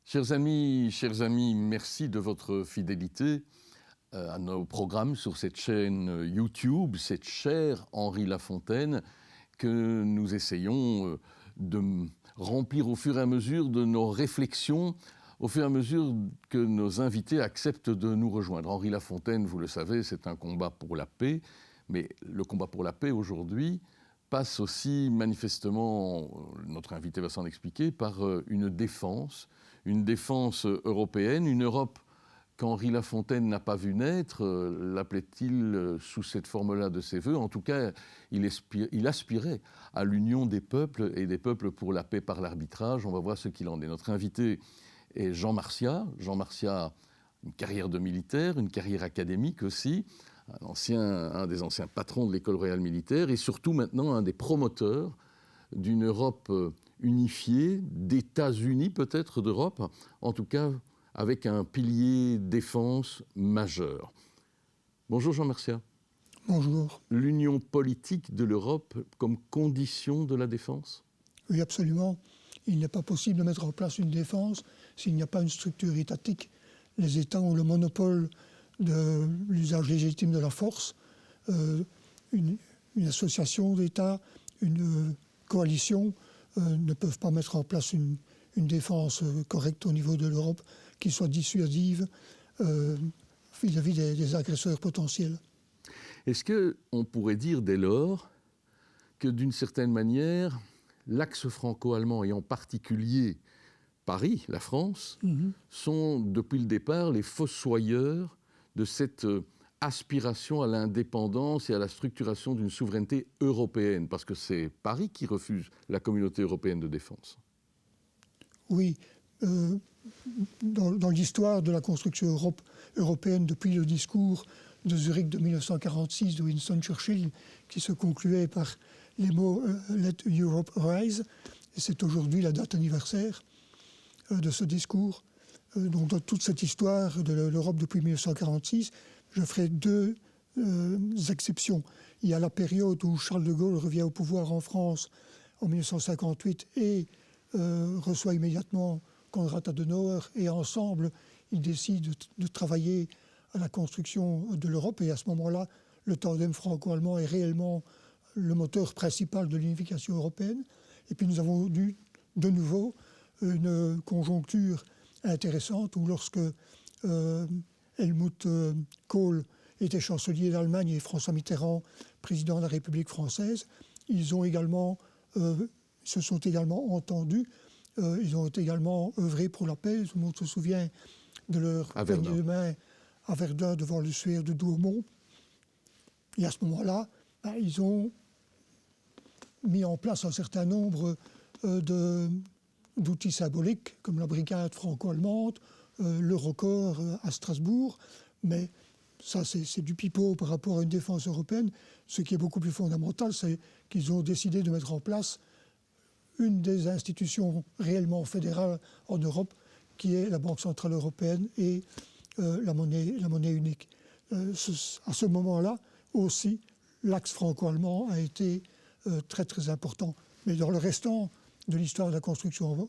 Chers amis, merci de votre fidélité à nos programmes sur cette chaîne YouTube, cette chère Henri Lafontaine, que nous essayons de remplir au fur et à mesure de nos réflexions, au fur et à mesure que nos invités acceptent de nous rejoindre. Henri Lafontaine, vous le savez, c'est un combat pour la paix, mais le combat pour la paix aujourd'hui passe aussi manifestement, notre invité va s'en expliquer, par une défense européenne, une Europe qu'Henri Lafontaine n'a pas vu naître, l'appelait-il sous cette forme-là de ses voeux. En tout cas, il aspirait à l'union des peuples et des peuples pour la paix par l'arbitrage. On va voir ce qu'il en est. Notre invité est Jean Martiat. Jean Martiat, une carrière de militaire, une carrière académique aussi, un des anciens patrons de l'École royale militaire et surtout maintenant un des promoteurs d'une Europe unifiée, d'États unis peut-être d'Europe, en tout cas avec un pilier défense majeur. Bonjour Jean Martiat. Bonjour. L'union politique de l'Europe comme condition de la défense ? Oui, absolument. Il n'est pas possible de mettre en place une défense s'il n'y a pas une structure étatique. Les États ont le monopole de l'usage légitime de la force. Une association d'États, une coalition ne peuvent pas mettre en place une défense correcte au niveau de l'Europe qui soit dissuasive vis-à-vis des agresseurs potentiels. Est-ce qu'on pourrait dire dès lors que d'une certaine manière, l'axe franco-allemand et en particulier Paris, la France, sont depuis le départ les fossoyeurs de cette aspiration à l'indépendance et à la structuration d'une souveraineté européenne, parce que c'est Paris qui refuse la communauté européenne de défense. Oui, dans l'histoire de la construction européenne, depuis le discours de Zurich de 1946 de Winston Churchill, qui se concluait par les mots « Let Europe rise », et c'est aujourd'hui la date anniversaire de ce discours. Donc dans toute cette histoire de l'Europe depuis 1946, je ferai deux exceptions. Il y a la période où Charles de Gaulle revient au pouvoir en France en 1958 et reçoit immédiatement Konrad Adenauer, et ensemble, ils décident de travailler à la construction de l'Europe. Et à ce moment-là, le tandem franco-allemand est réellement le moteur principal de l'unification européenne. Et puis nous avons eu de nouveau une conjoncture intéressante où lorsque Helmut Kohl était chancelier d'Allemagne et François Mitterrand président de la République française, ils se sont également entendus, ils ont également œuvré pour la paix. Tout le monde se souvient de leur poignée de main à Verdun devant le suaire de Douaumont. Et à ce moment-là, ils ont mis en place un certain nombre d'outils symboliques, comme la brigade franco-allemande, l'Eurocorps à Strasbourg, mais ça c'est du pipeau par rapport à une défense européenne. Ce qui est beaucoup plus fondamental, c'est qu'ils ont décidé de mettre en place une des institutions réellement fédérales en Europe, qui est la Banque centrale européenne et la monnaie unique. À ce moment-là aussi, l'axe franco-allemand a été très très important. Mais dans le restant de l'histoire de la construction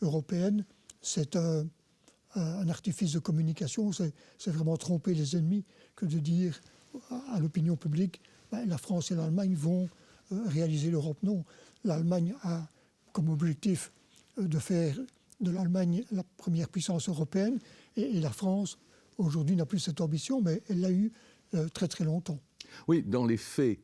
européenne, c'est un artifice de communication, c'est vraiment tromper les ennemis que de dire à l'opinion publique la France et l'Allemagne vont réaliser l'Europe. Non, l'Allemagne a comme objectif de faire de l'Allemagne la première puissance européenne et la France aujourd'hui n'a plus cette ambition, mais elle l'a eu très très longtemps. Oui, dans les faits,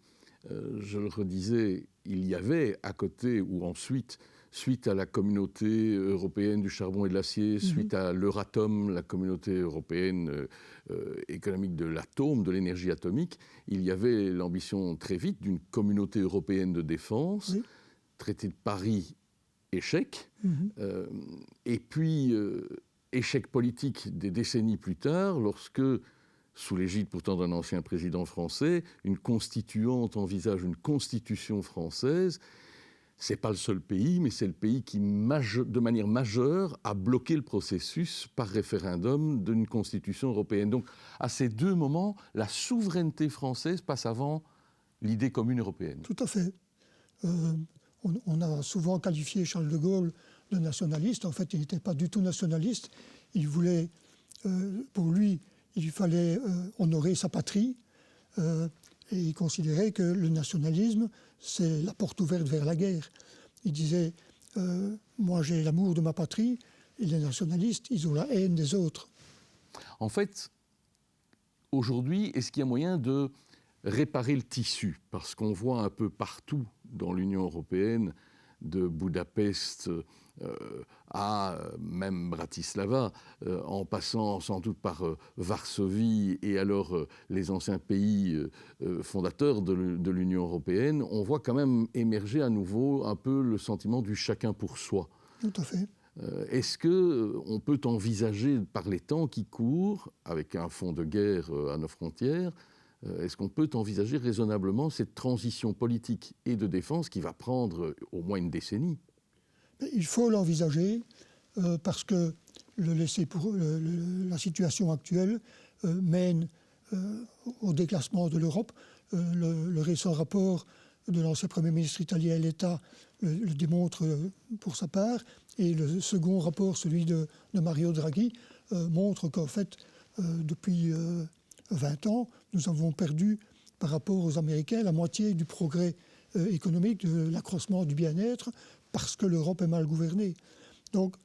je le redisais, il y avait à côté ou ensuite, suite à la communauté européenne du charbon et de l'acier, suite à l'Euratom, la communauté européenne économique de l'atome, de l'énergie atomique, il y avait l'ambition très vite d'une communauté européenne de défense, traité de Paris, échec, et puis échec politique des décennies plus tard, lorsque, sous l'égide pourtant d'un ancien président français, une constituante envisage une constitution française. C'est pas le seul pays, mais c'est le pays qui, de manière majeure, a bloqué le processus par référendum d'une constitution européenne. Donc, à ces deux moments, la souveraineté française passe avant l'idée commune européenne. Tout à fait. On a souvent qualifié Charles de Gaulle de nationaliste. En fait, il n'était pas du tout nationaliste. Il voulait, pour lui, il fallait honorer sa patrie. Et il considérait que le nationalisme, c'est la porte ouverte vers la guerre. Il disait, moi j'ai l'amour de ma patrie, et les nationalistes, ils ont la haine des autres. En fait, aujourd'hui, est-ce qu'il y a moyen de réparer le tissu? Parce qu'on voit un peu partout dans l'Union européenne, de Budapest à même Bratislava, en passant sans doute par Varsovie et alors les anciens pays fondateurs de l'Union européenne, on voit quand même émerger à nouveau un peu le sentiment du chacun pour soi. Tout à fait. Est-ce qu'on peut envisager, par les temps qui courent, avec un fond de guerre à nos frontières, est-ce qu'on peut envisager raisonnablement cette transition politique et de défense qui va prendre au moins une décennie? Il faut l'envisager parce que la situation actuelle mène au déclassement de l'Europe. Le récent rapport de l'ancien Premier ministre italien Letta le démontre pour sa part. Et le second rapport, celui de Mario Draghi, montre qu'en fait, depuis 20 ans, nous avons perdu, par rapport aux Américains, la moitié du progrès économique, de l'accroissement du bien-être, parce que l'Europe est mal gouvernée. Donc,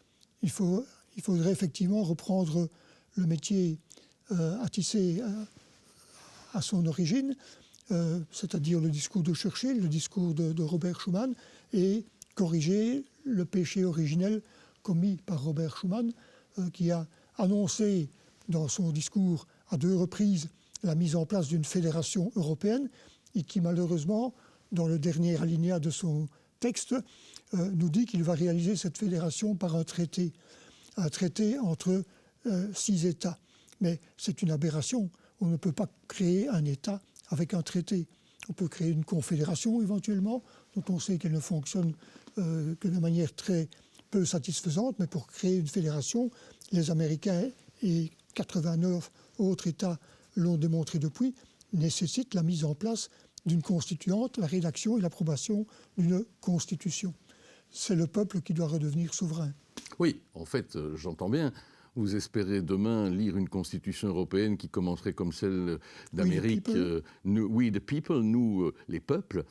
il faudrait effectivement reprendre le métier à tisser à son origine, c'est-à-dire le discours de Churchill, le discours de Robert Schuman, et corriger le péché originel commis par Robert Schuman, qui a annoncé dans son discours à 2 reprises la mise en place d'une fédération européenne et qui malheureusement, dans le dernier alinéa de son texte, nous dit qu'il va réaliser cette fédération par un traité entre 6 États. Mais c'est une aberration. On ne peut pas créer un État avec un traité. On peut créer une confédération éventuellement, dont on sait qu'elle ne fonctionne que de manière très peu satisfaisante, mais pour créer une fédération, les Américains et 89 autres États l'ont démontré depuis, nécessitent la mise en place d'une constituante, la rédaction et l'approbation d'une constitution. C'est le peuple qui doit redevenir souverain. Oui, en fait, j'entends bien. Vous espérez demain lire une constitution européenne qui commencerait comme celle d'Amérique. We the people, nous, les peuples.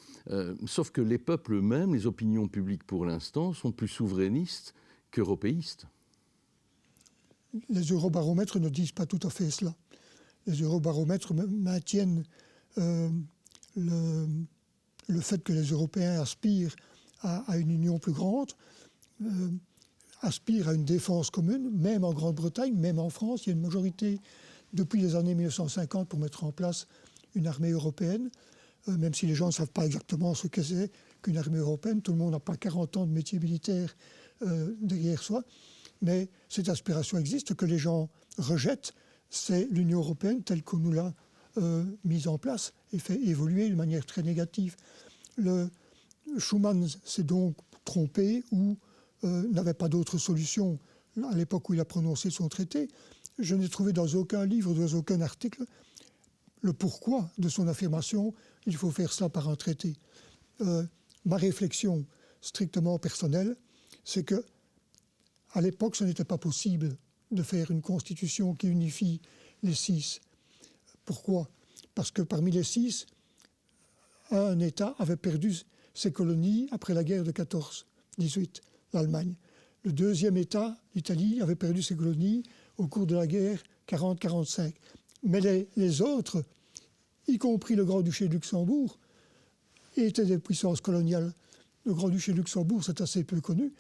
Sauf que les peuples eux-mêmes, les opinions publiques pour l'instant, sont plus souverainistes qu'européistes. Les eurobaromètres ne disent pas tout à fait cela. Les eurobaromètres maintiennent le fait que les Européens aspirent à une union plus grande, aspirent à une défense commune, même en Grande-Bretagne, même en France. Il y a une majorité depuis les années 1950 pour mettre en place une armée européenne, même si les gens ne savent pas exactement ce que c'est qu'une armée européenne. Tout le monde n'a pas 40 ans de métier militaire derrière soi. Mais cette aspiration existe. Ce que les gens rejettent, c'est l'Union européenne telle qu'on nous l'a mise en place et fait évoluer de manière très négative. Schuman s'est donc trompé ou n'avait pas d'autre solution à l'époque où il a prononcé son traité. Je n'ai trouvé dans aucun livre, dans aucun article, le pourquoi de son affirmation « il faut faire cela par un traité ». Ma réflexion strictement personnelle, c'est que à l'époque, ce n'était pas possible de faire une constitution qui unifie les 6. Pourquoi? Parce que parmi les 6, un État avait perdu ses colonies après la guerre de 14-18, l'Allemagne. Le deuxième État, l'Italie, avait perdu ses colonies au cours de la guerre 40-45. Mais les autres, y compris le Grand-Duché de Luxembourg, étaient des puissances coloniales. Le Grand-Duché de Luxembourg, c'est assez peu connu,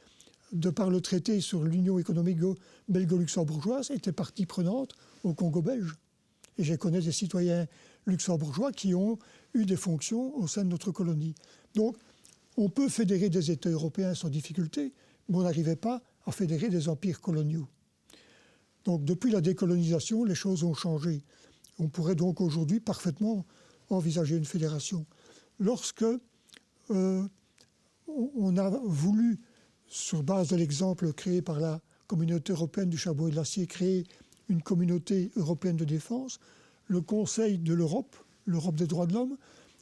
de par le traité sur l'union économique belgo-luxembourgeoise, était partie prenante au Congo belge. Et je connais des citoyens luxembourgeois qui ont eu des fonctions au sein de notre colonie. Donc, on peut fédérer des États européens sans difficulté, mais on n'arrivait pas à fédérer des empires coloniaux. Donc, depuis la décolonisation, les choses ont changé. On pourrait donc aujourd'hui parfaitement envisager une fédération. Lorsque on a voulu, sur base de l'exemple créé par la communauté européenne du charbon et de l'acier, créer une communauté européenne de défense, le Conseil de l'Europe, l'Europe des droits de l'homme,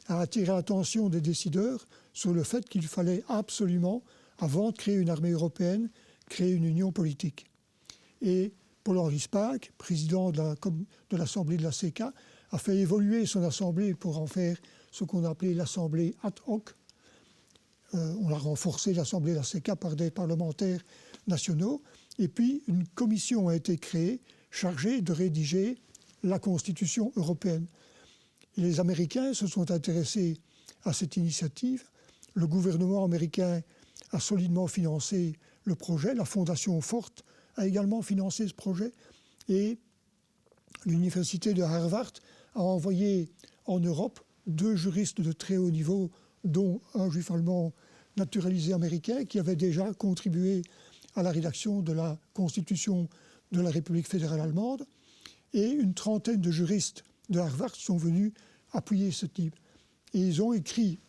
a attiré l'attention des décideurs sur le fait qu'il fallait absolument avant de créer une armée européenne, créer une union politique. Et Paul-Henri Spaak, président de l'Assemblée de la CECA, a fait évoluer son assemblée pour en faire ce qu'on appelait l'Assemblée ad hoc. On a renforcé l'Assemblée de la CECA par des parlementaires nationaux. Et puis, une commission a été créée chargée de rédiger la Constitution européenne. Et les Américains se sont intéressés à cette initiative. Le gouvernement américain a solidement financé le projet. La Fondation Ford a également financé ce projet. Et l'université de Harvard a envoyé en Europe 2 juristes de très haut niveau, dont un juif allemand naturalisé américain qui avait déjà contribué à la rédaction de la Constitution de la République fédérale allemande. Et une trentaine de juristes de Harvard sont venus appuyer ce type. Et ils ont écrit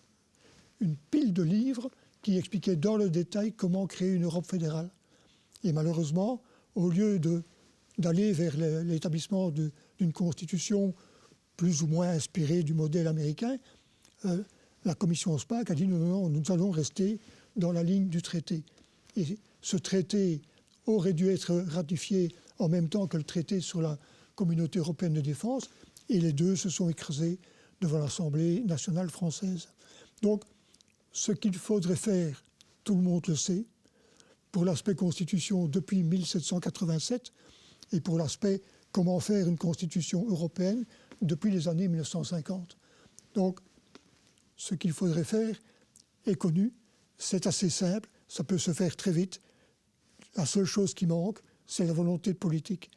une pile de livres qui expliquaient dans le détail comment créer une Europe fédérale. Et malheureusement, au lieu d'aller vers l'établissement d'une constitution plus ou moins inspirée du modèle américain, la commission Spaak a dit non, nous allons rester dans la ligne du traité. Et ce traité aurait dû être ratifié en même temps que le traité sur la Communauté européenne de défense, et les deux se sont écrasés devant l'Assemblée nationale française. Donc, ce qu'il faudrait faire, tout le monde le sait, pour l'aspect constitution depuis 1787, et pour l'aspect comment faire une constitution européenne depuis les années 1950. Donc, ce qu'il faudrait faire est connu, c'est assez simple, ça peut se faire très vite. La seule chose qui manque, c'est la volonté politique.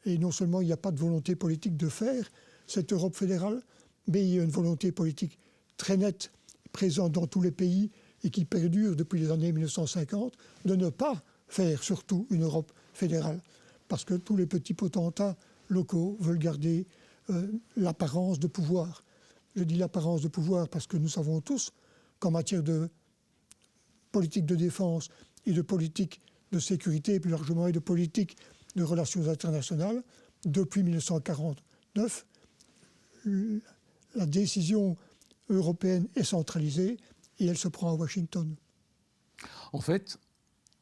Et non seulement il n'y a pas de volonté politique de faire cette Europe fédérale, mais il y a une volonté politique très nette, présente dans tous les pays et qui perdure depuis les années 1950, de ne pas faire surtout une Europe fédérale. Parce que tous les petits potentats locaux veulent garder l'apparence de pouvoir. Je dis l'apparence de pouvoir parce que nous savons tous qu'en matière de politique de défense et de politique de sécurité, et plus largement et de politique de relations internationales, depuis 1949, la décision européenne est centralisée et elle se prend à Washington. En fait,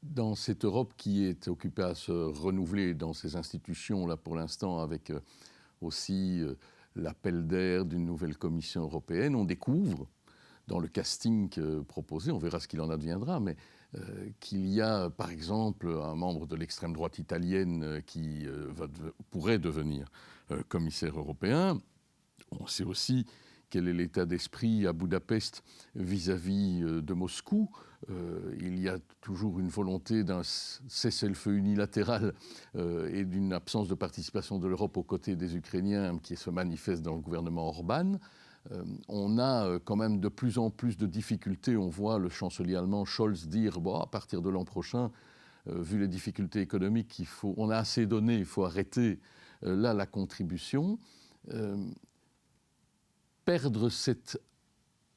dans cette Europe qui est occupée à se renouveler dans ses institutions, là pour l'instant, avec aussi l'appel d'air d'une nouvelle Commission européenne, on découvre, dans le casting proposé, on verra ce qu'il en adviendra, mais qu'il y a, par exemple, un membre de l'extrême droite italienne qui pourrait devenir commissaire européen. On sait aussi quel est l'état d'esprit à Budapest vis-à-vis de Moscou. Il y a toujours une volonté d'un cessez-le-feu unilatéral et d'une absence de participation de l'Europe aux côtés des Ukrainiens qui se manifeste dans le gouvernement Orban. On a quand même de plus en plus de difficultés. On voit le chancelier allemand Scholz dire à partir de l'an prochain, vu les difficultés économiques, on a assez donné, il faut arrêter là la contribution. Perdre cette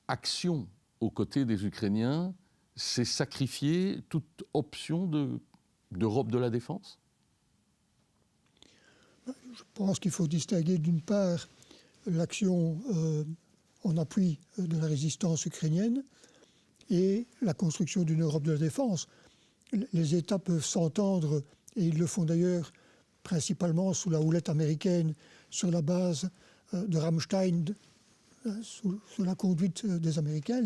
action aux côtés des Ukrainiens, c'est sacrifier toute option d'Europe de la défense ? Je pense qu'il faut distinguer d'une part l'action en appui de la résistance ukrainienne et la construction d'une Europe de la défense. Les États peuvent s'entendre, et ils le font d'ailleurs principalement sous la houlette américaine, sur la base de Ramstein, sous la conduite des Américains.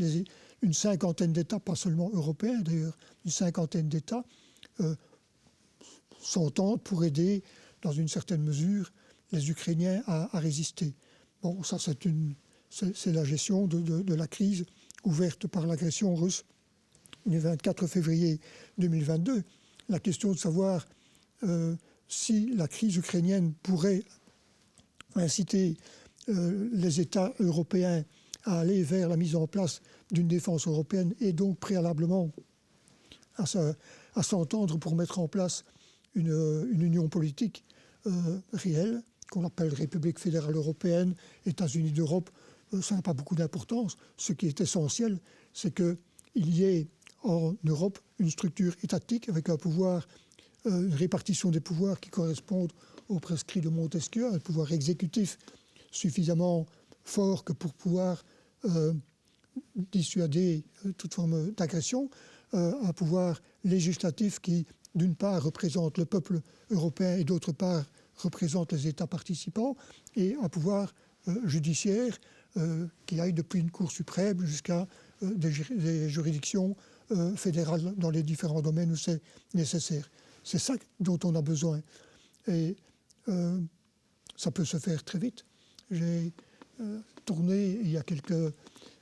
Une cinquantaine d'États, pas seulement européens d'ailleurs, une cinquantaine d'États s'entendent pour aider, dans une certaine mesure, les Ukrainiens à résister. Bon, ça c'est la gestion de la crise ouverte par l'agression russe du 24 février 2022. La question de savoir si la crise ukrainienne pourrait inciter les États européens à aller vers la mise en place d'une défense européenne et donc préalablement à s'entendre pour mettre en place une union politique réelle, qu'on appelle République fédérale européenne, États-Unis d'Europe, ça n'a pas beaucoup d'importance. Ce qui est essentiel, c'est qu'il y ait en Europe une structure étatique avec un pouvoir, une répartition des pouvoirs qui correspondent aux prescrits de Montesquieu, un pouvoir exécutif suffisamment fort que pour pouvoir dissuader toute forme d'agression, un pouvoir législatif qui, d'une part, représente le peuple européen et d'autre part, représente les États participants, et un pouvoir judiciaire qui aille depuis une Cour suprême jusqu'à des juridictions fédérales dans les différents domaines où c'est nécessaire. C'est ça dont on a besoin. Et ça peut se faire très vite. J'ai tourné, il y a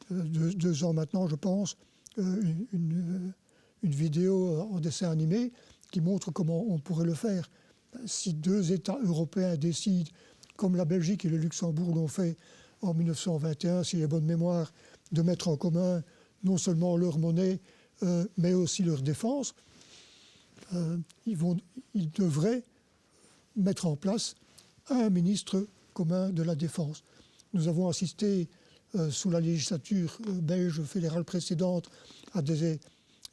deux ans maintenant, je pense, une vidéo en dessin animé qui montre comment on pourrait le faire. Si deux États européens décident, comme la Belgique et le Luxembourg l'ont fait en 1921, si j'ai bonne mémoire, de mettre en commun non seulement leur monnaie, mais aussi leur défense, ils devraient mettre en place un ministre commun de la Défense. Nous avons assisté, sous la législature belge fédérale précédente, à des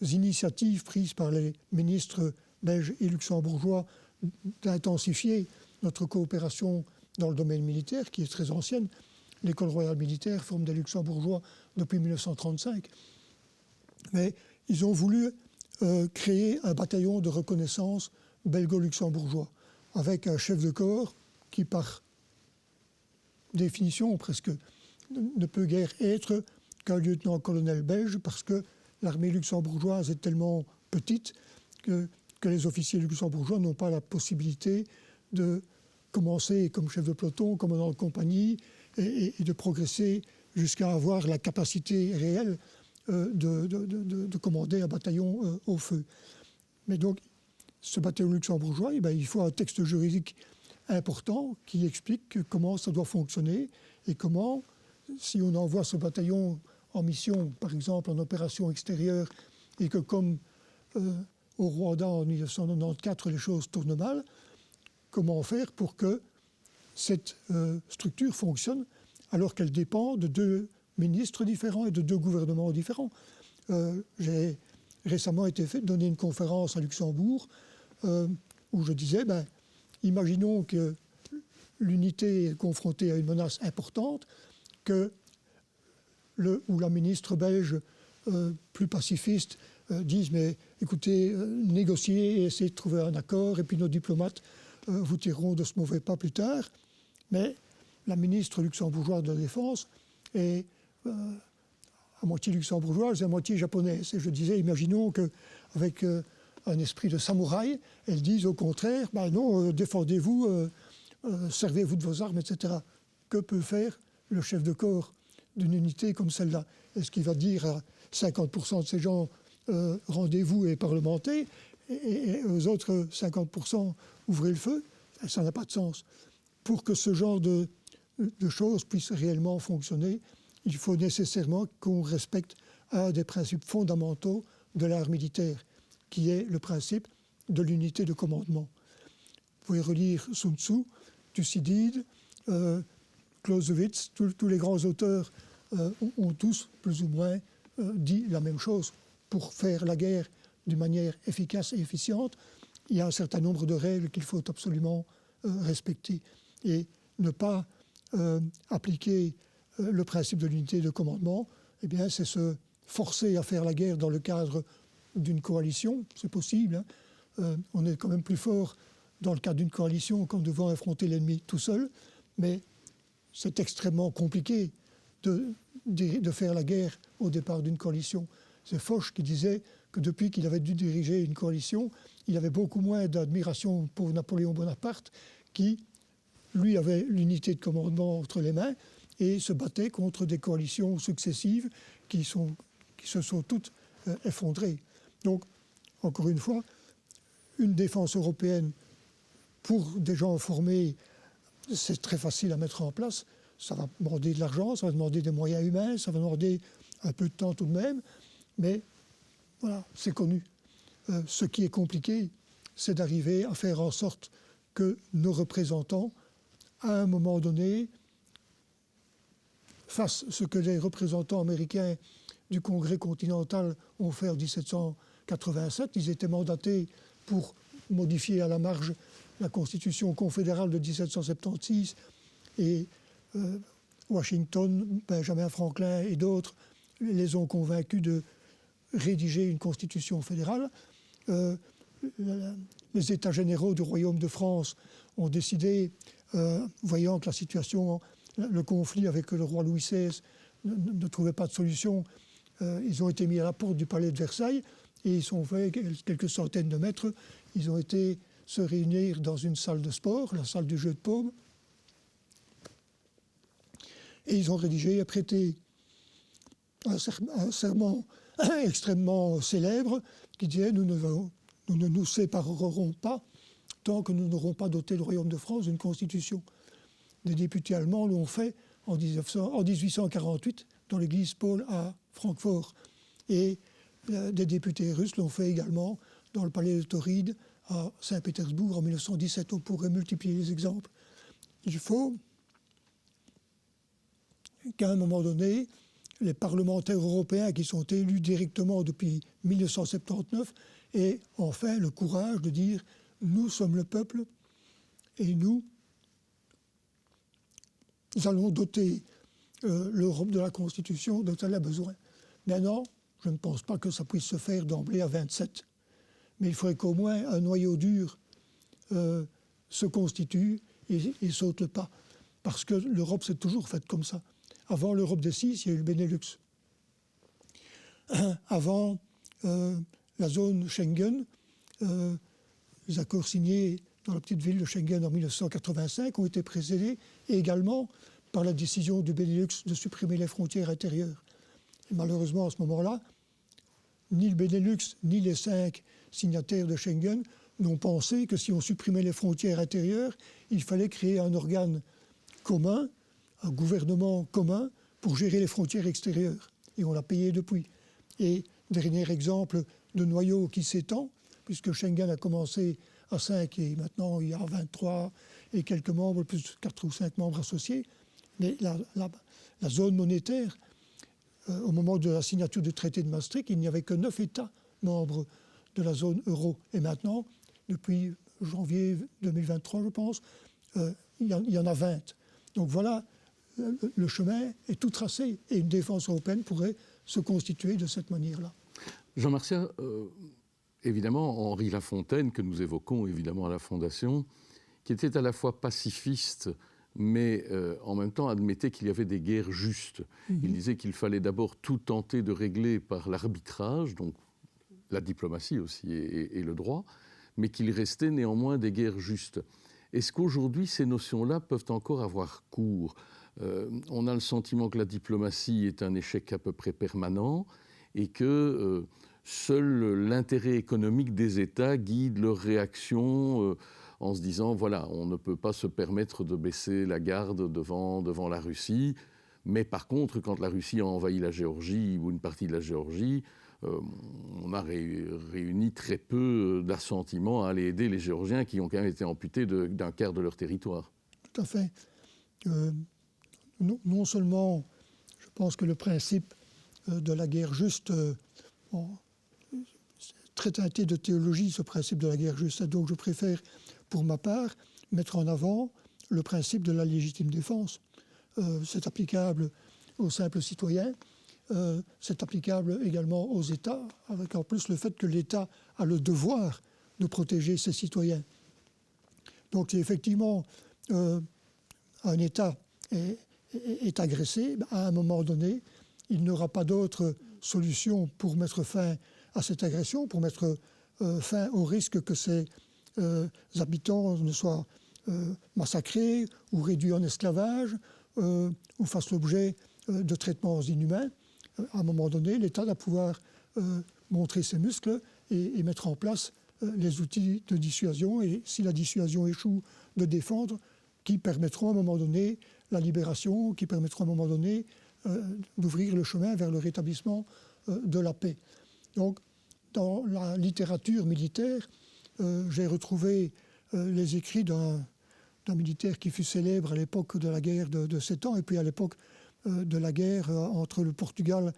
initiatives prises par les ministres belges et luxembourgeois d'intensifier notre coopération dans le domaine militaire, qui est très ancienne. L'École royale militaire forme des Luxembourgeois depuis 1935. Mais ils ont voulu créer un bataillon de reconnaissance belgo-luxembourgeois, avec un chef de corps qui, par définition, presque ne peut guère être qu'un lieutenant-colonel belge, parce que l'armée luxembourgeoise est tellement petite que les officiers luxembourgeois n'ont pas la possibilité de commencer comme chef de peloton, commandant de compagnie, et de progresser jusqu'à avoir la capacité réelle de commander un bataillon au feu. Mais donc, ce bataillon luxembourgeois, il faut un texte juridique important qui explique comment ça doit fonctionner et comment, si on envoie ce bataillon en mission, par exemple en opération extérieure, et que comme au Rwanda en 1994, les choses tournent mal, comment faire pour que cette structure fonctionne alors qu'elle dépend de deux ministres différents et de deux gouvernements différents. J'ai récemment donné une conférence à Luxembourg où je disais, imaginons que l'unité est confrontée à une menace importante, où la ministre belge plus pacifiste dise, mais écoutez, négociez et essayez de trouver un accord, et puis nos diplomates vous tireront de ce mauvais pas plus tard. Mais la ministre luxembourgeoise de la Défense est à moitié luxembourgeoise et à moitié japonaise. Et je disais, imaginons qu'avec un esprit de samouraï, elle dise au contraire, non, défendez-vous, servez-vous de vos armes, etc. Que peut faire le chef de corps d'une unité comme celle-là? Est-ce qu'il va dire à 50% de ces gens, rendez-vous et parlementez, et aux autres 50%, ouvrez le feu? Ça n'a pas de sens. Pour que ce genre de choses puissent réellement fonctionner, il faut nécessairement qu'on respecte un des principes fondamentaux de l'art militaire, qui est le principe de l'unité de commandement. Vous pouvez relire Sun Tzu, Thucydide, Clausewitz, tous les grands auteurs ont tous plus ou moins dit la même chose. Pour faire la guerre d'une manière efficace et efficiente, il y a un certain nombre de règles qu'il faut absolument respecter. Et ne pas appliquer le principe de l'unité de commandement, eh bien, c'est se forcer à faire la guerre dans le cadre d'une coalition. C'est possible. On est quand même plus fort dans le cadre d'une coalition qu'en devant affronter l'ennemi tout seul. Mais c'est extrêmement compliqué de faire la guerre au départ d'une coalition. C'est Foch qui disait que depuis qu'il avait dû diriger une coalition, il avait beaucoup moins d'admiration pour Napoléon Bonaparte, qui, lui, avait l'unité de commandement entre les mains et se battait contre des coalitions successives qui se sont toutes effondrées. Donc, encore une fois, une défense européenne pour des gens formés, c'est très facile à mettre en place. Ça va demander de l'argent, ça va demander des moyens humains, ça va demander un peu de temps tout de même, mais voilà, c'est connu. Ce qui est compliqué, c'est d'arriver à faire en sorte que nos représentants, à un moment donné, fassent ce que les représentants américains du Congrès continental ont fait en 1787. Ils étaient mandatés pour modifier à la marge la Constitution confédérale de 1776 et Washington, Benjamin Franklin et d'autres les ont convaincus de rédiger une constitution fédérale. Les États généraux du Royaume de France ont décidé, voyant que la situation, le conflit avec le roi Louis XVI ne trouvait pas de solution, ils ont été mis à la porte du palais de Versailles et ils sont fait quelques centaines de mètres. Ils ont été se réunir dans une salle de sport, la salle du jeu de paume, et ils ont rédigé et prêté un serment extrêmement célèbre qui disait « Nous ne nous séparerons pas tant que nous n'aurons pas doté le Royaume de France d'une constitution ». Des députés allemands l'ont fait en 1848 dans l'église Paul à Francfort. Et des députés russes l'ont fait également dans le palais de Tauride à Saint-Pétersbourg en 1917. On pourrait multiplier les exemples. Il faut qu'à un moment donné, les parlementaires européens qui sont élus directement depuis 1979 aient enfin le courage de dire « Nous sommes le peuple et nous allons doter l'Europe de la Constitution dont elle a besoin ». Maintenant, je ne pense pas que ça puisse se faire d'emblée à 27. Mais il faudrait qu'au moins un noyau dur se constitue et saute le pas. Parce que l'Europe s'est toujours faite comme ça. Avant l'Europe des 6, il y a eu le Benelux. Avant la zone Schengen, les accords signés dans la petite ville de Schengen en 1985 ont été précédés également par la décision du Benelux de supprimer les frontières intérieures. Et malheureusement, à ce moment-là, ni le Benelux, ni les 5 signataires de Schengen n'ont pensé que si on supprimait les frontières intérieures, il fallait créer un organe commun, un gouvernement commun pour gérer les frontières extérieures. Et on l'a payé depuis. Et dernier exemple de noyau qui s'étend, puisque Schengen a commencé à 5 et maintenant il y a 23 et quelques membres, plus 4 ou 5 membres associés. Mais la zone monétaire, au moment de la signature du traité de Maastricht, il n'y avait que 9 États membres de la zone euro. Et maintenant, depuis janvier 2023, je pense, il y en a 20. Donc voilà, le chemin est tout tracé et une défense européenne pourrait se constituer de cette manière-là. Jean Martial, évidemment, Henri Lafontaine, que nous évoquons évidemment à la Fondation, qui était à la fois pacifiste, mais en même temps admettait qu'il y avait des guerres justes. Il disait qu'il fallait d'abord tout tenter de régler par l'arbitrage, donc la diplomatie aussi et le droit, mais qu'il restait néanmoins des guerres justes. Est-ce qu'aujourd'hui, ces notions-là peuvent encore avoir cours ? On a le sentiment que la diplomatie est un échec à peu près permanent et que seul l'intérêt économique des États guide leur réaction en se disant, voilà, on ne peut pas se permettre de baisser la garde devant la Russie, mais par contre, quand la Russie a envahi la Géorgie ou une partie de la Géorgie, on a réuni très peu d'assentiments à aller aider les Géorgiens qui ont quand même été amputés d'un quart de leur territoire. Tout à fait. Non seulement, je pense que le principe de la guerre juste, très teinté de théologie, ce principe de la guerre juste, donc je préfère, pour ma part, mettre en avant le principe de la légitime défense. C'est applicable aux simples citoyens, c'est applicable également aux États, avec en plus le fait que l'État a le devoir de protéger ses citoyens. Donc si effectivement un État est agressé, à un moment donné, il n'aura pas d'autre solution pour mettre fin à cette agression, pour mettre fin au risque que ses habitants ne soient massacrés ou réduits en esclavage ou fassent l'objet de traitements inhumains. À un moment donné, l'État doit pouvoir montrer ses muscles et mettre en place les outils de dissuasion, et si la dissuasion échoue, de défendre, qui permettront à un moment donné la libération, qui permettront à un moment donné d'ouvrir le chemin vers le rétablissement de la paix. Donc, dans la littérature militaire, j'ai retrouvé les écrits d'un militaire qui fut célèbre à l'époque de la guerre de 7 ans, et puis à l'époque de la guerre entre le Portugal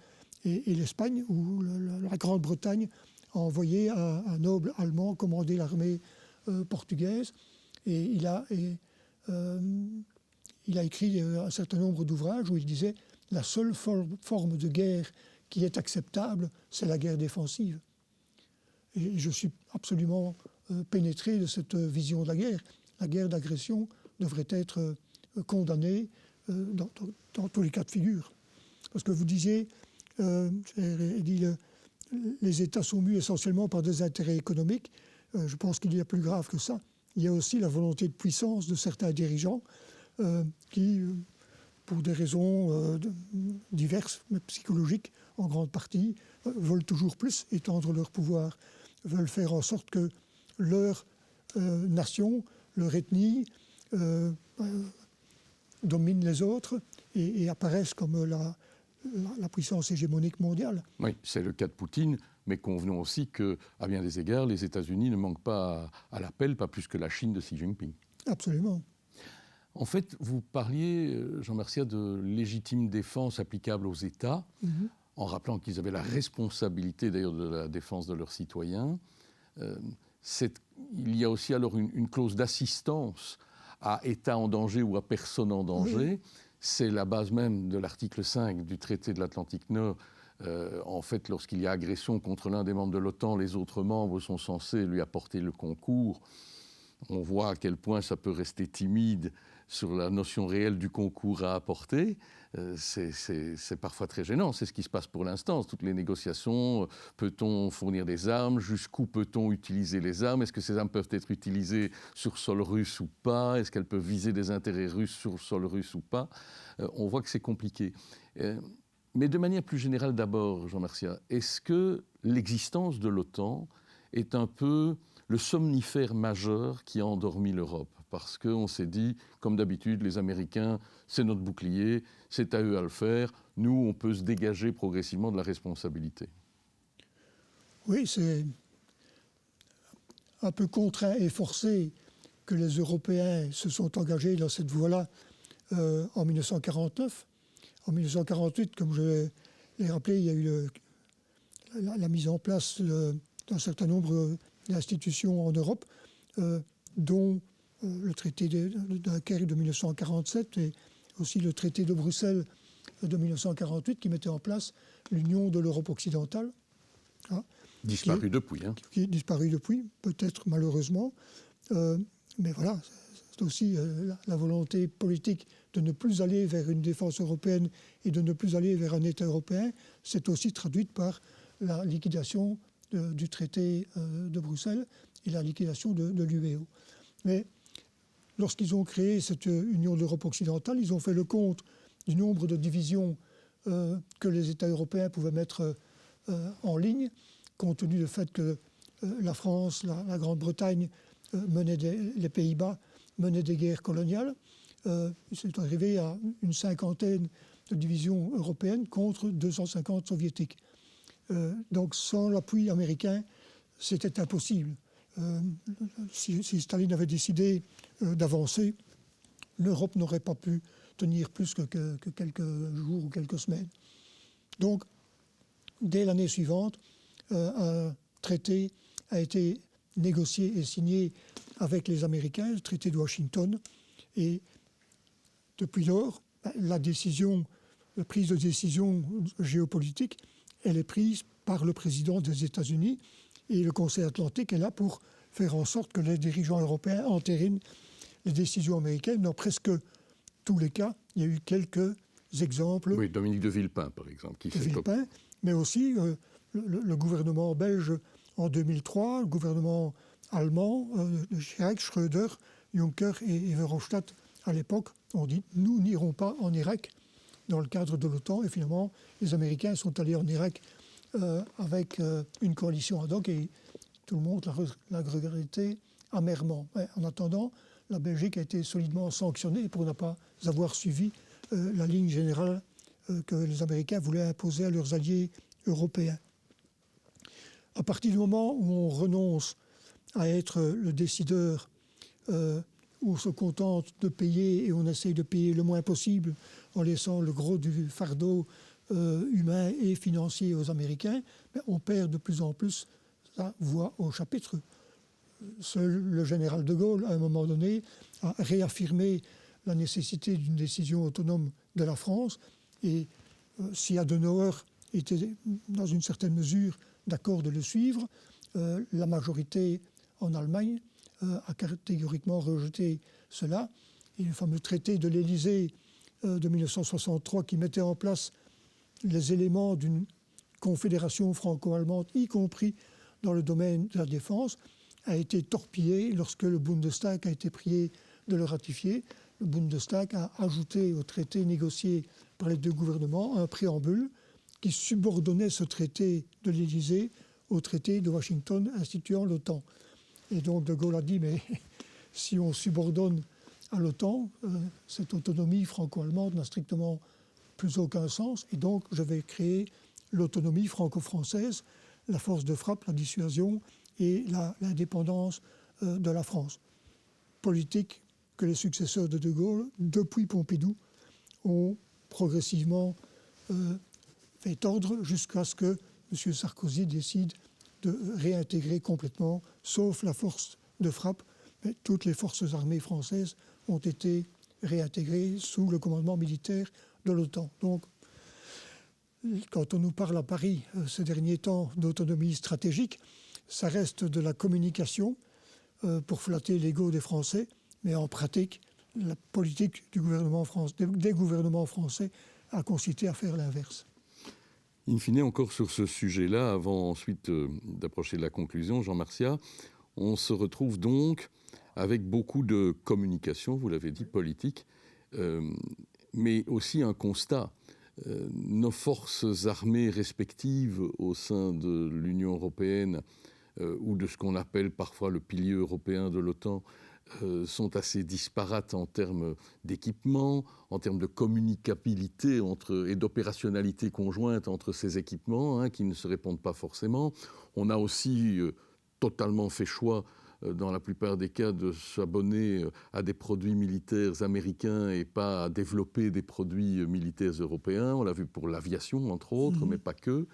et l'Espagne, où la Grande-Bretagne a envoyé un noble allemand commander l'armée portugaise. Et il a écrit un certain nombre d'ouvrages où il disait « La seule forme de guerre qui est acceptable, c'est la guerre défensive. Et je suis absolument pénétré de cette vision de la guerre. La guerre d'agression devrait être condamnée dans tous les cas de figure. Parce que vous disiez, les États sont mus essentiellement par des intérêts économiques. Je pense qu'il y a plus grave que ça. Il y a aussi la volonté de puissance de certains dirigeants qui, pour des raisons diverses, mais psychologiques en grande partie, veulent toujours plus étendre leur pouvoir, veulent faire en sorte que leur nation, leur ethnie domine les autres et apparaissent comme la puissance hégémonique mondiale. Oui, c'est le cas de Poutine, mais convenons aussi qu'à bien des égards, les États-Unis ne manquent pas à l'appel, pas plus que la Chine de Xi Jinping. Absolument. En fait, vous parliez, Jean Merciat, de légitime défense applicable aux États, en rappelant qu'ils avaient la responsabilité d'ailleurs de la défense de leurs citoyens. Il y a aussi alors une clause d'assistance à État en danger ou à personne en danger. C'est la base même de l'article 5 du traité de l'Atlantique Nord. En fait, lorsqu'il y a agression contre l'un des membres de l'OTAN, les autres membres sont censés lui apporter le concours. On voit à quel point ça peut rester timide sur la notion réelle du concours à apporter. C'est parfois très gênant. C'est ce qui se passe pour l'instant. Toutes les négociations, peut-on fournir des armes? Jusqu'où peut-on utiliser les armes? Est-ce que ces armes peuvent être utilisées sur sol russe ou pas? Est-ce qu'elles peuvent viser des intérêts russes sur sol russe ou pas? On voit que c'est compliqué. Mais de manière plus générale d'abord, Jean Merciat, est-ce que l'existence de l'OTAN est un peu le somnifère majeur qui a endormi l'Europe? Parce qu'on s'est dit, comme d'habitude, les Américains, c'est notre bouclier, c'est à eux à le faire. Nous, on peut se dégager progressivement de la responsabilité. Oui, c'est un peu contraint et forcé que les Européens se sont engagés dans cette voie-là en 1949. En 1948, comme je l'ai rappelé, il y a eu la mise en place d'un certain nombre d'institutions en Europe, dont le traité de Dunkerque de 1947 et aussi le traité de Bruxelles de 1948 qui mettait en place l'Union de l'Europe occidentale. Disparu depuis. Qui est disparu depuis, peut-être malheureusement. Mais voilà, c'est aussi la volonté politique de ne plus aller vers une défense européenne et de ne plus aller vers un État européen. C'est aussi traduite par la liquidation du traité de Bruxelles et la liquidation de l'UEO. Mais lorsqu'ils ont créé cette Union de l'Europe occidentale, ils ont fait le compte du nombre de divisions que les États européens pouvaient mettre en ligne, compte tenu du fait que la France, la Grande-Bretagne, les Pays-Bas menaient des guerres coloniales. C'est arrivé à une cinquantaine de divisions européennes contre 250 soviétiques. Donc sans l'appui américain, c'était impossible. Si Staline avait décidé d'avancer, l'Europe n'aurait pas pu tenir plus que quelques jours ou quelques semaines. Donc, dès l'année suivante, un traité a été négocié et signé avec les Américains, le traité de Washington. Et depuis lors, la prise de décision géopolitique, elle est prise par le président des États-Unis. Et le Conseil atlantique est là pour faire en sorte que les dirigeants européens entérinent les décisions américaines. Dans presque tous les cas, il y a eu quelques exemples. Oui, Dominique de Villepin, par exemple. Mais aussi le gouvernement belge en 2003, le gouvernement allemand, Chirac, Schröder, Juncker et Verhofstadt à l'époque ont dit « nous n'irons pas en Irak dans le cadre de l'OTAN ». Et finalement, les Américains sont allés en Irak avec une coalition ad hoc et tout le monde l'a regretté amèrement. Mais en attendant, la Belgique a été solidement sanctionnée pour ne pas avoir suivi la ligne générale que les Américains voulaient imposer à leurs alliés européens. À partir du moment où on renonce à être le décideur, où on se contente de payer et on essaye de payer le moins possible en laissant le gros du fardeau humain et financier aux Américains, on perd de plus en plus sa voix au chapitre. Seul le général de Gaulle, à un moment donné, a réaffirmé la nécessité d'une décision autonome de la France. Et si Adenauer étaient dans une certaine mesure d'accord de le suivre. La majorité en Allemagne a catégoriquement rejeté cela. Et le fameux traité de l'Élysée de 1963 qui mettait en place les éléments d'une confédération franco-allemande, y compris dans le domaine de la défense, a été torpillé lorsque le Bundestag a été prié de le ratifier. Le Bundestag a ajouté au traité négocié par les deux gouvernements un préambule qui subordonnait ce traité de l'Élysée au traité de Washington instituant l'OTAN. Et donc De Gaulle a dit, mais si on subordonne à l'OTAN, cette autonomie franco-allemande n'a strictement plus aucun sens. Et donc je vais créer l'autonomie franco-française, la force de frappe, la dissuasion et l'indépendance de la France. Politique que les successeurs de Gaulle, depuis Pompidou, ont progressivement fait tordre jusqu'à ce que M. Sarkozy décide de réintégrer complètement, sauf la force de frappe, mais toutes les forces armées françaises ont été réintégrées sous le commandement militaire de l'OTAN. Donc, quand on nous parle à Paris ces derniers temps d'autonomie stratégique, ça reste de la communication pour flatter l'ego des Français, mais en pratique, la politique du gouvernement des gouvernements français a consisté à faire l'inverse. In fine, encore sur ce sujet-là, avant ensuite d'approcher de la conclusion, Jean Martiat, on se retrouve donc avec beaucoup de communication, vous l'avez dit, politique, mais aussi un constat. Nos forces armées respectives au sein de l'Union européenne ou de ce qu'on appelle parfois le pilier européen de l'OTAN sont assez disparates en termes d'équipement, en termes de communicabilité et d'opérationnalité conjointe entre ces équipements qui ne se répondent pas forcément. On a aussi totalement fait choix dans la plupart des cas, de s'abonner à des produits militaires américains et pas à développer des produits militaires européens. On l'a vu pour l'aviation, entre autres, mais pas que.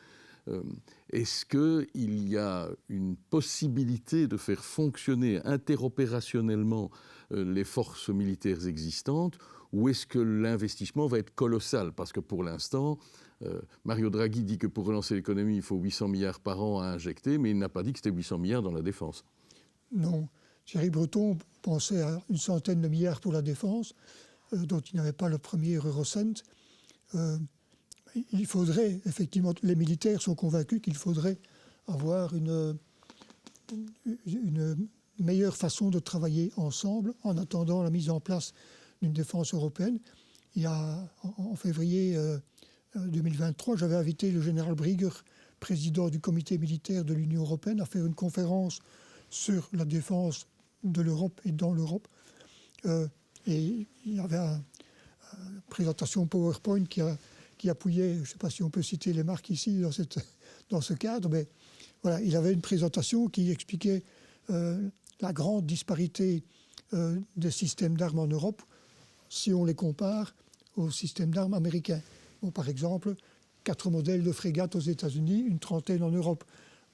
Est-ce qu'il y a une possibilité de faire fonctionner interopérationnellement les forces militaires existantes, ou est-ce que l'investissement va être colossal? Parce que pour l'instant, Mario Draghi dit que pour relancer l'économie, il faut 800 milliards par an à injecter, mais il n'a pas dit que c'était 800 milliards dans la défense. Non. Thierry Breton pensait à une centaine de milliards pour la défense, dont il n'avait pas le premier eurocent. Il faudrait, effectivement, les militaires sont convaincus qu'il faudrait avoir une meilleure façon de travailler ensemble en attendant la mise en place d'une défense européenne. Il y a, en février 2023, j'avais invité le général Brigger, président du comité militaire de l'Union européenne, à faire une conférence sur la défense de l'Europe et dans l'Europe. Et il y avait une présentation PowerPoint qui appuyait, je ne sais pas si on peut citer les marques ici dans ce cadre, mais voilà, il avait une présentation qui expliquait la grande disparité des systèmes d'armes en Europe si on les compare aux systèmes d'armes américains. Bon, par exemple, 4 modèles de frégates aux États-Unis, une trentaine en Europe.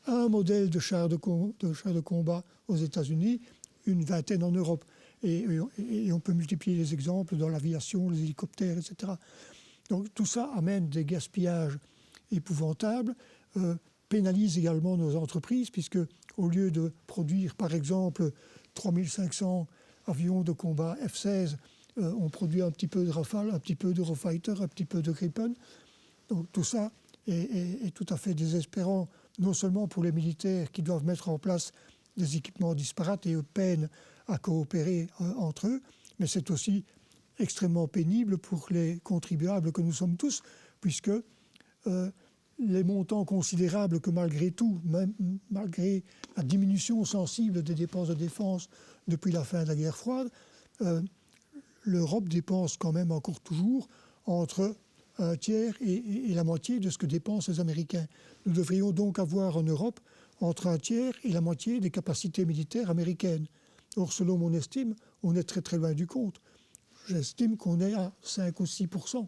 Un modèle de char de combat aux États-Unis, une vingtaine en Europe. Et on peut multiplier les exemples dans l'aviation, les hélicoptères, etc. Donc tout ça amène des gaspillages épouvantables, pénalise également nos entreprises, puisque au lieu de produire, par exemple, 3500 avions de combat F-16, on produit un petit peu de Rafale, un petit peu d'Eurofighter, un petit peu de Gripen. Donc tout ça est tout à fait désespérant, non seulement pour les militaires qui doivent mettre en place des équipements disparates et peinent à coopérer entre eux, mais c'est aussi extrêmement pénible pour les contribuables que nous sommes tous, puisque les montants considérables que malgré tout, même malgré la diminution sensible des dépenses de défense depuis la fin de la guerre froide, l'Europe dépense quand même encore toujours entre un tiers et la moitié de ce que dépensent les Américains. Nous devrions donc avoir en Europe entre un tiers et la moitié des capacités militaires américaines. Or, selon mon estime, on est très très loin du compte. J'estime qu'on est à 5 ou 6%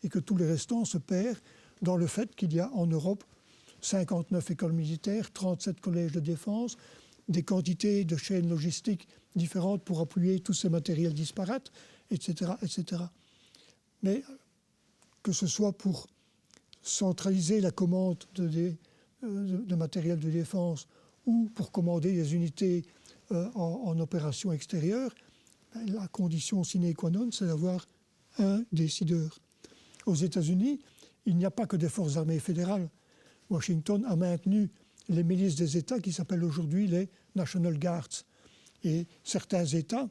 et que tout le restant se perd dans le fait qu'il y a en Europe 59 écoles militaires, 37 collèges de défense, des quantités de chaînes logistiques différentes pour appuyer tous ces matériels disparates, etc., etc. Mais que ce soit pour centraliser la commande de matériel de défense ou pour commander des unités en opération extérieure, la condition sine qua non, c'est d'avoir un décideur. Aux États-Unis, il n'y a pas que des forces armées fédérales. Washington a maintenu les milices des États qui s'appellent aujourd'hui les National Guards. Et certains États,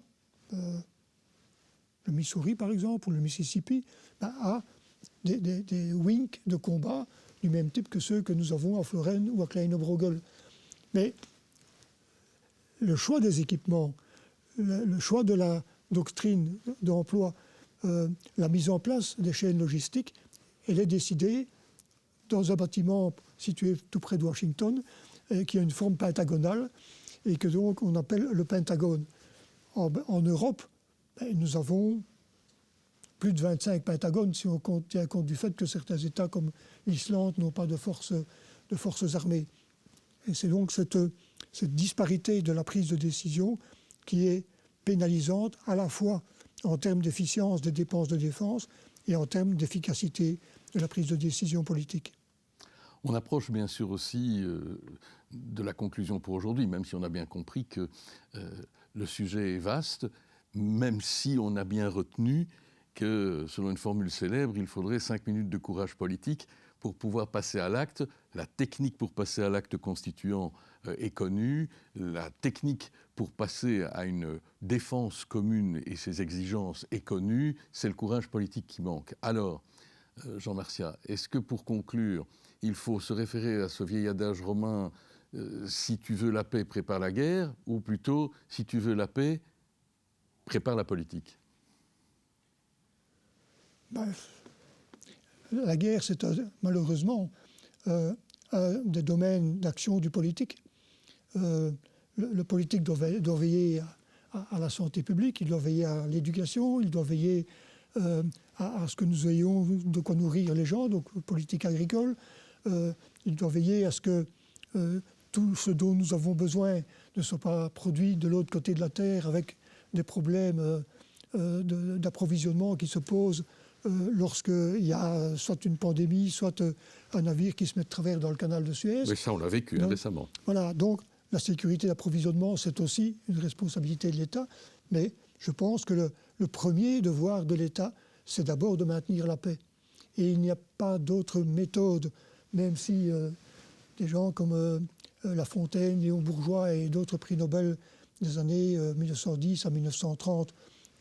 le Missouri par exemple, ou le Mississippi, a des wings de combat du même type que ceux que nous avons à Florennes ou à Kleine-Brogel. Mais le choix des équipements, le choix de la doctrine d'emploi, la mise en place des chaînes logistiques, elle est décidée dans un bâtiment situé tout près de Washington, qui a une forme pentagonale et que donc on appelle le Pentagone. En Europe, nous avons plus de 25 pentagones si on tient compte du fait que certains États comme l'Islande n'ont pas de forces armées. Et c'est donc cette disparité de la prise de décision qui est pénalisante à la fois en termes d'efficience des dépenses de défense et en termes d'efficacité de la prise de décision politique. On approche bien sûr aussi de la conclusion pour aujourd'hui, même si on a bien compris que le sujet est vaste, même si on a bien retenu que, selon une formule célèbre, il faudrait 5 minutes de courage politique pour pouvoir passer à l'acte. La technique pour passer à l'acte constituant est connue. La technique pour passer à une défense commune et ses exigences est connue. C'est le courage politique qui manque. Alors, Jean Marcia, est-ce que pour conclure, il faut se référer à ce vieil adage romain si tu veux la paix, prépare la guerre, ou plutôt, si tu veux la paix, prépare la politique? La guerre, c'est malheureusement un des domaines d'action du politique. Le politique doit veiller à la santé publique, il doit veiller à l'éducation, il doit veiller à ce que nous ayons de quoi nourrir les gens, donc politique agricole. Il doit veiller à ce que tout ce dont nous avons besoin ne soit pas produit de l'autre côté de la Terre avec des problèmes d'approvisionnement qui se posent lorsqu'il y a soit une pandémie, soit un navire qui se met de travers dans le canal de Suez. Oui, ça on l'a vécu récemment. Voilà, donc la sécurité d'approvisionnement, c'est aussi une responsabilité de l'État, mais je pense que le premier devoir de l'État, c'est d'abord de maintenir la paix. Et il n'y a pas d'autre méthode, même si des gens comme La Fontaine, Léon Bourgeois et d'autres prix Nobel des années 1910 à 1930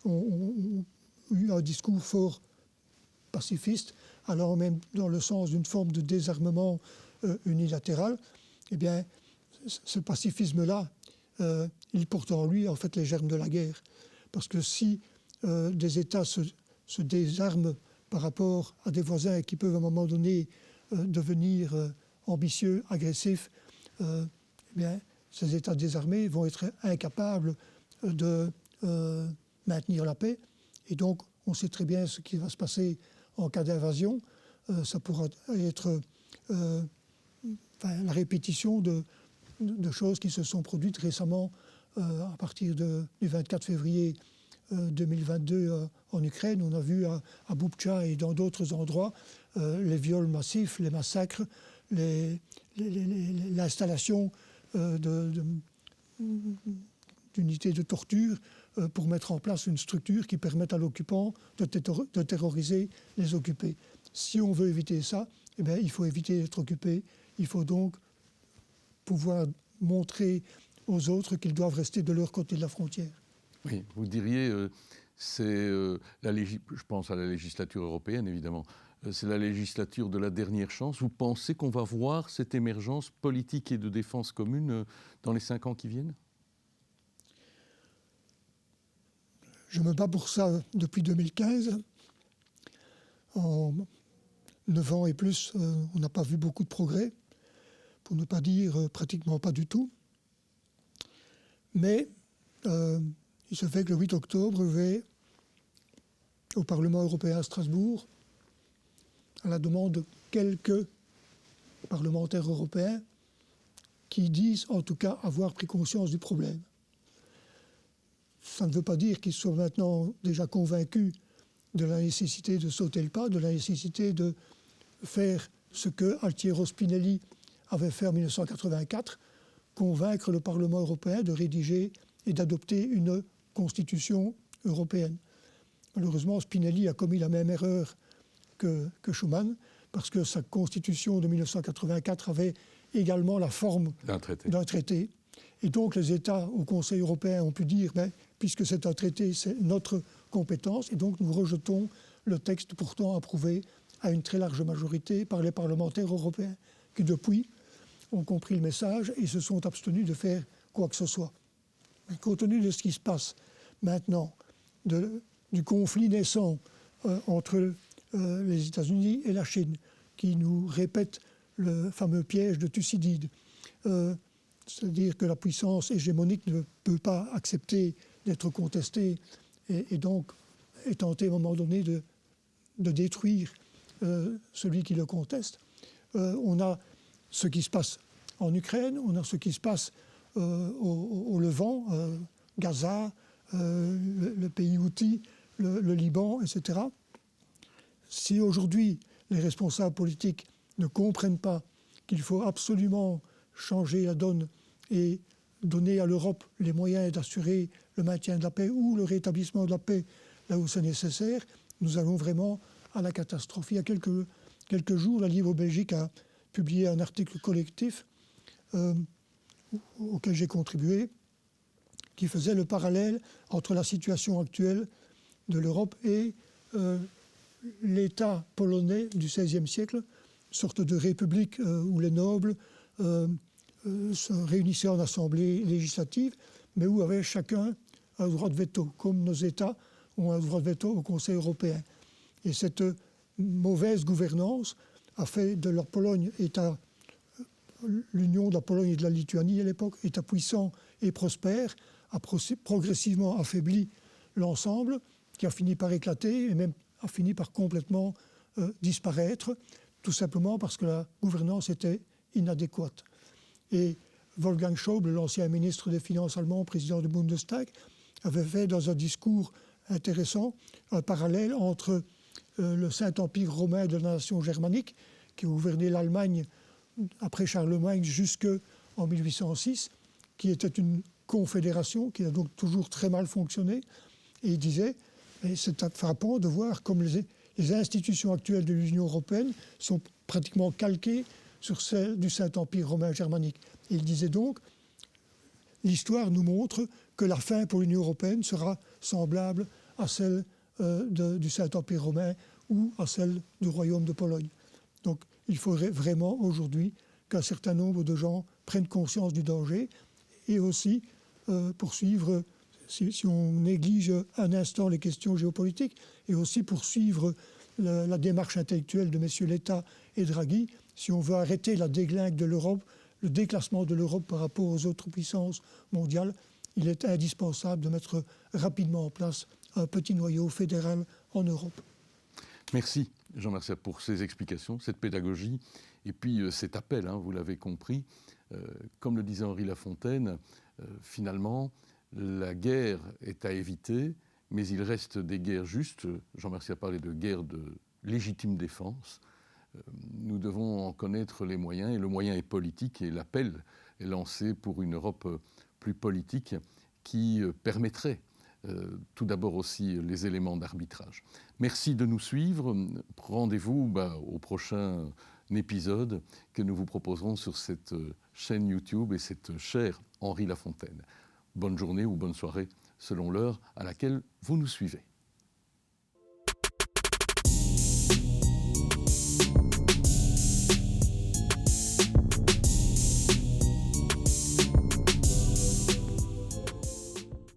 ont eu un discours fort pacifiste, allant même dans le sens d'une forme de désarmement unilatéral. Eh bien, ce pacifisme-là, il porte en lui en fait les germes de la guerre. Parce que si des États se désarment par rapport à des voisins qui peuvent à un moment donné devenir ambitieux, agressifs, eh bien, ces États désarmés vont être incapables de maintenir la paix. Et donc, on sait très bien ce qui va se passer en cas d'invasion. Ça pourra être la répétition de choses qui se sont produites récemment à partir du 24 février 2022 en Ukraine. On a vu à Boubtcha et dans d'autres endroits les viols massifs, les massacres, l'installation d'unités de torture pour mettre en place une structure qui permette à l'occupant de terroriser les occupés. Si on veut éviter ça, eh bien, il faut éviter d'être occupé. Il faut donc pouvoir montrer aux autres qu'ils doivent rester de leur côté de la frontière. Oui, vous diriez, je pense à la législature européenne évidemment, c'est la législature de la dernière chance. Vous pensez qu'on va voir cette émergence politique et de défense commune dans les 5 ans qui viennent? Je me bats pour ça depuis 2015. En 9 ans et plus, on n'a pas vu beaucoup de progrès, pour ne pas dire pratiquement pas du tout. Mais il se fait que le 8 octobre, je vais au Parlement européen à Strasbourg, à la demande de quelques parlementaires européens qui disent en tout cas avoir pris conscience du problème. Ça ne veut pas dire qu'ils soient maintenant déjà convaincus de la nécessité de sauter le pas, de la nécessité de faire ce que Altiero Spinelli avait fait en 1984, convaincre le Parlement européen de rédiger et d'adopter une constitution européenne. Malheureusement, Spinelli a commis la même erreur que Schuman, parce que sa constitution de 1984 avait également la forme d'un traité. Et donc les États au Conseil européen ont pu dire, puisque c'est un traité, c'est notre compétence, et donc nous rejetons le texte pourtant approuvé à une très large majorité par les parlementaires européens, qui depuis ont compris le message et se sont abstenus de faire quoi que ce soit. Mais compte tenu de ce qui se passe maintenant, du conflit naissant entre les États-Unis et la Chine, qui nous répète le fameux piège de Thucydide, c'est-à-dire que la puissance hégémonique ne peut pas accepter d'être contestée et donc est tentée à un moment donné de détruire celui qui le conteste. On a ce qui se passe en Ukraine, on a ce qui se passe au Levant, Gaza, le pays Houthi, le Liban, etc. Si aujourd'hui les responsables politiques ne comprennent pas qu'il faut absolument changer la donne et donner à l'Europe les moyens d'assurer le maintien de la paix ou le rétablissement de la paix là où c'est nécessaire, nous allons vraiment à la catastrophe. Il y a quelques jours, la Livre Belgique a publié un article collectif auquel j'ai contribué, qui faisait le parallèle entre la situation actuelle de l'Europe et l'État polonais du XVIe siècle, une sorte de république où les nobles se réunissaient en assemblée législative, mais où avait chacun un droit de veto, comme nos États ont un droit de veto au Conseil européen. Et cette mauvaise gouvernance a fait de la Pologne État, l'union de la Pologne et de la Lituanie à l'époque, État puissant et prospère, a progressivement affaibli l'ensemble, qui a fini par éclater et même a fini par complètement disparaître, tout simplement parce que la gouvernance était inadéquate. Et Wolfgang Schäuble, l'ancien ministre des Finances allemand, président du Bundestag, avait fait dans un discours intéressant un parallèle entre le Saint-Empire romain de la nation germanique, qui a gouverné l'Allemagne après Charlemagne jusqu'en 1806, qui était une confédération qui a donc toujours très mal fonctionné. Et il disait, c'est frappant de voir comme les institutions actuelles de l'Union européenne sont pratiquement calquées sur celles du Saint-Empire romain germanique. Et il disait donc, l'histoire nous montre que la fin pour l'Union européenne sera semblable à celle du Saint-Empire romain ou à celle du Royaume de Pologne. Donc il faudrait vraiment aujourd'hui qu'un certain nombre de gens prennent conscience du danger et aussi poursuivre, si on néglige un instant les questions géopolitiques, et aussi poursuivre la démarche intellectuelle de messieurs Letta et Draghi, si on veut arrêter la déglingue de l'Europe, le déclassement de l'Europe par rapport aux autres puissances mondiales, il est indispensable de mettre rapidement en place un petit noyau fédéral en Europe. Merci Jean Mercier pour ces explications, cette pédagogie et puis cet appel, vous l'avez compris. Comme le disait Henri Lafontaine, finalement, la guerre est à éviter, mais il reste des guerres justes. Jean Mercier a parlé de guerre de légitime défense. Nous devons en connaître les moyens, et le moyen est politique, et l'appel est lancé pour une Europe plus politique qui permettrait tout d'abord aussi les éléments d'arbitrage. Merci de nous suivre. Rendez-vous au prochain épisode que nous vous proposerons sur cette chaîne YouTube et cette chaire Henri Lafontaine. Bonne journée ou bonne soirée selon l'heure à laquelle vous nous suivez.